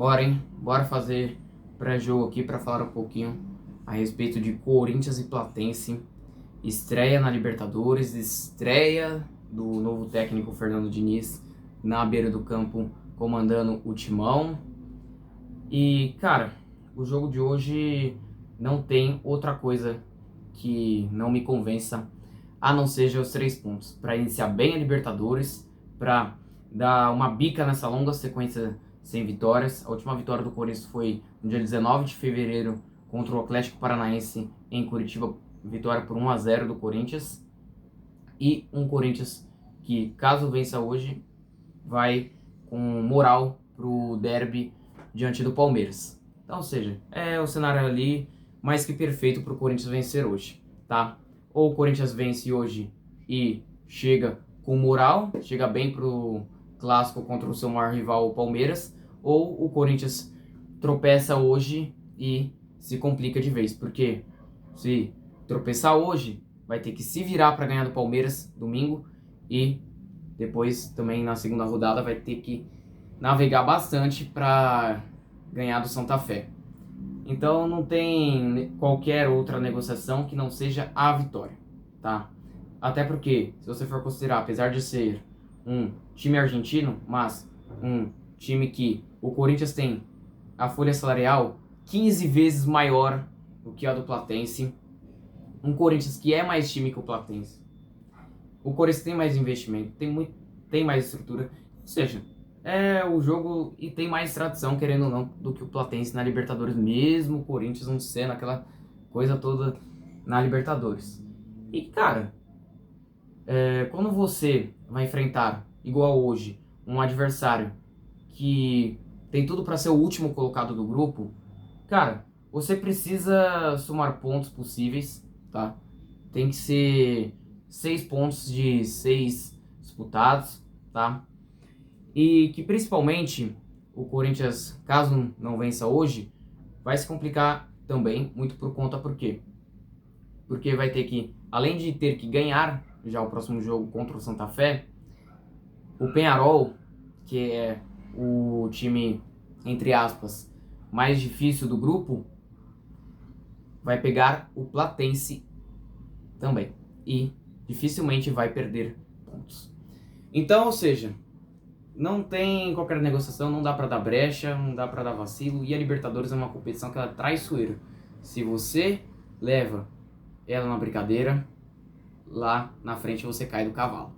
Bora, hein? Bora fazer pré-jogo aqui para falar um pouquinho a respeito de Corinthians e Platense. Estreia na Libertadores, estreia do novo técnico Fernando Diniz na beira do campo comandando o timão. E, cara, o jogo de hoje não tem outra coisa que não me convença a não ser os 3 pontos. Para iniciar bem a Libertadores, para dar uma bica nessa longa sequência sem vitórias. A última vitória do Corinthians foi no dia 19 de fevereiro contra o Atlético Paranaense em Curitiba, vitória por 1-0 do Corinthians. E um Corinthians que, caso vença hoje, vai com moral pro derby diante do Palmeiras. Então, ou seja, é o cenário ali mais que perfeito pro Corinthians vencer hoje, tá? Ou o Corinthians vence hoje e chega com moral, chega bem pro clássico contra o seu maior rival, o Palmeiras, ou o Corinthians tropeça hoje e se complica de vez, porque se tropeçar hoje, vai ter que se virar para ganhar do Palmeiras domingo e depois também na segunda rodada vai ter que navegar bastante para ganhar do Santa Fé. Então não tem qualquer outra negociação que não seja a vitória, tá? Até porque, se você for considerar, apesar de ser um time argentino, mas um time que o Corinthians tem a folha salarial 15 vezes maior do que a do Platense, um Corinthians que é mais time que o Platense, o Corinthians tem mais investimento, tem mais estrutura, ou seja, é o jogo e tem mais tradição, querendo ou não, do que o Platense na Libertadores, mesmo o Corinthians não sendo aquela coisa toda na Libertadores. E, cara, quando você vai enfrentar, igual hoje, um adversário que tem tudo para ser o último colocado do grupo, cara, você precisa somar pontos possíveis, tá? Tem que ser 6 pontos de 6 disputados, tá? E que principalmente o Corinthians, caso não vença hoje, vai se complicar também, muito por conta por quê? Porque vai ter que, além de ter que ganhar já o próximo jogo contra o Santa Fé, o Peñarol, que é o time, entre aspas, mais difícil do grupo, vai pegar o Platense também. E dificilmente vai perder pontos. Então, ou seja, não tem qualquer negociação, não dá pra dar brecha, não dá pra dar vacilo. E a Libertadores é uma competição que ela é traiçoeira. Se você leva ela na brincadeira, lá na frente você cai do cavalo.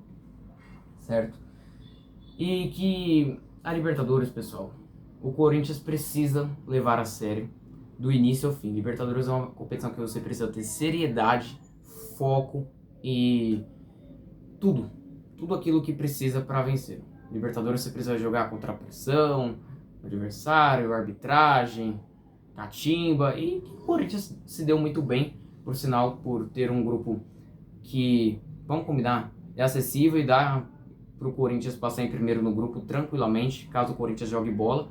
Certo? E que a Libertadores, pessoal, o Corinthians precisa levar a sério do início ao fim. Libertadores é uma competição que você precisa ter seriedade, foco e tudo aquilo que precisa para vencer. Libertadores você precisa jogar contra a pressão, adversário, arbitragem, catimba, e o Corinthians se deu muito bem, por sinal, por ter um grupo que, vamos combinar, é acessível e dá para o Corinthians passar em primeiro no grupo tranquilamente, caso o Corinthians jogue bola.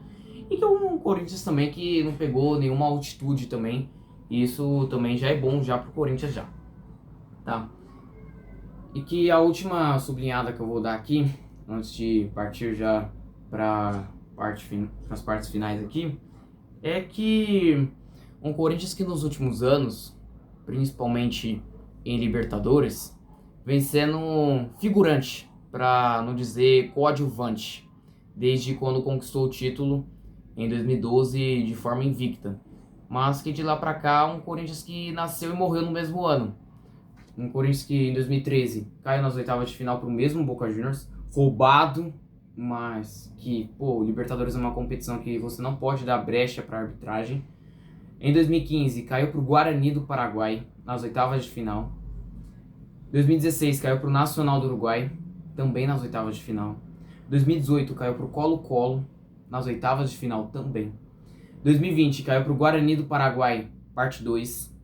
E que é um Corinthians também que não pegou nenhuma altitude também, e isso também já é bom já para o Corinthians já, tá? E que a última sublinhada que eu vou dar aqui, antes de partir já para as partes finais aqui, é que um Corinthians que nos últimos anos, principalmente em Libertadores, vem sendo figurante, para não dizer coadjuvante, desde quando conquistou o título em 2012 de forma invicta. Mas que de lá para cá, um Corinthians que nasceu e morreu no mesmo ano. Um Corinthians que em 2013 caiu nas oitavas de final para o mesmo Boca Juniors, roubado, mas que, pô, Libertadores é uma competição que você não pode dar brecha para arbitragem. Em 2015 caiu para o Guarani do Paraguai nas oitavas de final. 2016 caiu para o Nacional do Uruguai, também nas oitavas de final. 2018 caiu para o Colo-Colo nas oitavas de final também. 2020 caiu para o Guarani do Paraguai, parte 2.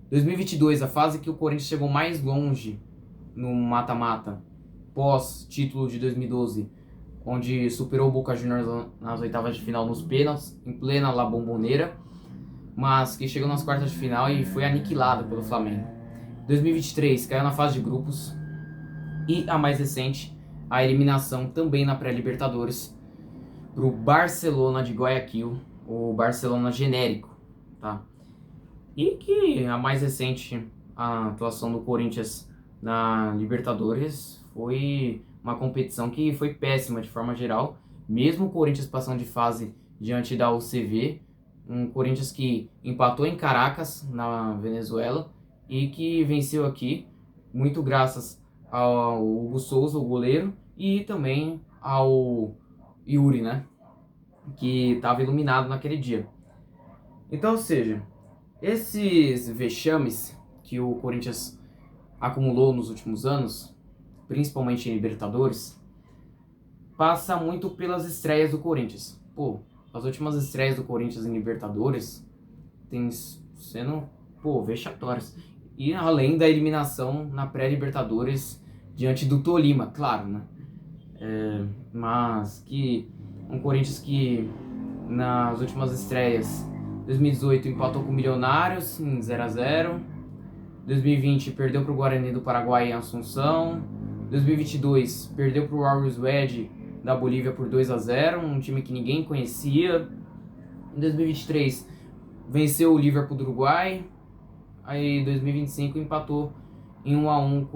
2022, a fase que o Corinthians chegou mais longe no mata-mata, pós-título de 2012, onde superou o Boca Juniors nas oitavas de final nos pênaltis, em plena La Bombonera, mas que chegou nas quartas de final e foi aniquilado pelo Flamengo. 2023 caiu na fase de grupos e a mais recente, a eliminação também na pré-Libertadores pro Barcelona de Guayaquil, o Barcelona genérico, tá? E que a mais recente, a atuação do Corinthians na Libertadores foi uma competição que foi péssima de forma geral, mesmo o Corinthians passando de fase diante da UCV, um Corinthians que empatou em Caracas, na Venezuela, e que venceu aqui, muito graças ao Hugo Souza, o goleiro, e também ao Yuri, né, que estava iluminado naquele dia. Então, ou seja, esses vexames que o Corinthians acumulou nos últimos anos, principalmente em Libertadores, passa muito pelas estreias do Corinthians. Pô, as últimas estreias do Corinthians em Libertadores tem sendo, pô, vexatórias. E além da eliminação na pré-Libertadores diante do Tolima, claro, né? Mas que um Corinthians que nas últimas estreias 2018 empatou com o Milionários em 0-0, 2020 perdeu para o Guarani do Paraguai em Assunção, 2022 perdeu para o Always Red da Bolívia por 2-0, um time que ninguém conhecia. Em 2023 venceu o Liverpool do Uruguai, aí em 2025 empatou em 1-1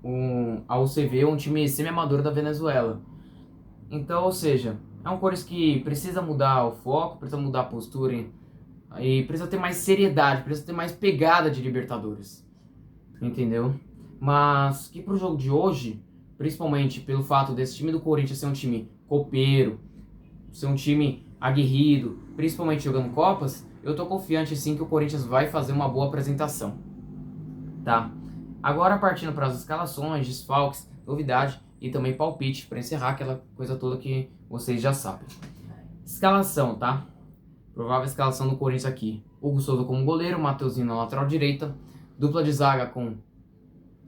com a UCV, um time semi-amador da Venezuela. Então, ou seja, é um Corinthians que precisa mudar o foco, precisa mudar a postura e precisa ter mais seriedade, precisa ter mais pegada de Libertadores, entendeu? Mas que pro jogo de hoje, principalmente pelo fato desse time do Corinthians ser um time copeiro, ser um time aguerrido, principalmente jogando Copas, eu tô confiante sim que o Corinthians vai fazer uma boa apresentação, tá? Agora partindo para as escalações, desfalques, novidade e também palpite para encerrar aquela coisa toda que vocês já sabem. Escalação, tá? Provável escalação do Corinthians aqui. Hugo Souza como goleiro, Mateuzinho na lateral direita, dupla de zaga com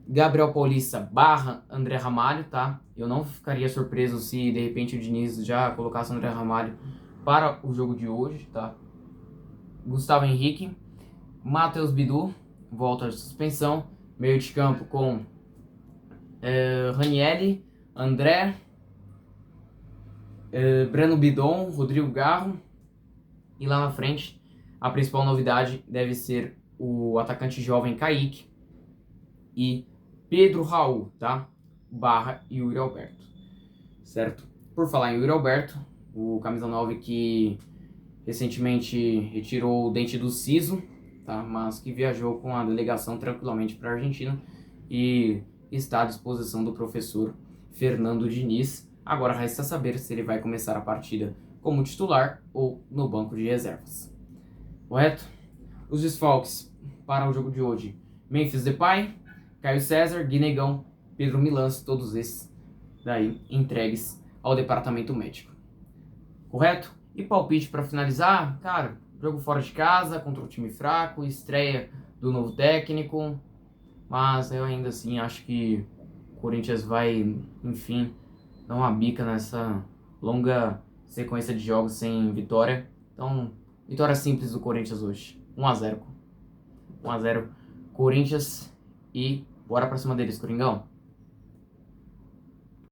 Gabriel Paulista barra André Ramalho, tá? Eu não ficaria surpreso se de repente o Diniz já colocasse o André Ramalho para o jogo de hoje, tá? Gustavo Henrique, Matheus Bidu, volta de suspensão, meio de campo com Ranieri, André, Breno Bidon, Rodrigo Garro, e lá na frente a principal novidade deve ser o atacante jovem Kaique e Pedro Raul, tá? Barra Yuri Alberto, certo? Por falar em Yuri Alberto, o camisa 9 que recentemente retirou o dente do siso, tá? Mas que viajou com a delegação tranquilamente para a Argentina e está à disposição do professor Fernando Diniz. Agora resta saber se ele vai começar a partida como titular ou no banco de reservas. Correto? Os desfalques para o jogo de hoje: Memphis Depay, Caio César, Guinegão, Pedro Milans, todos esses daí entregues ao departamento médico. Correto? E palpite para finalizar, cara, jogo fora de casa, contra um time fraco, estreia do novo técnico, mas eu ainda assim acho que o Corinthians vai, enfim, dar uma bica nessa longa sequência de jogos sem vitória. Então, vitória simples do Corinthians hoje, 1-0. 1-0 Corinthians e bora pra cima deles, Coringão.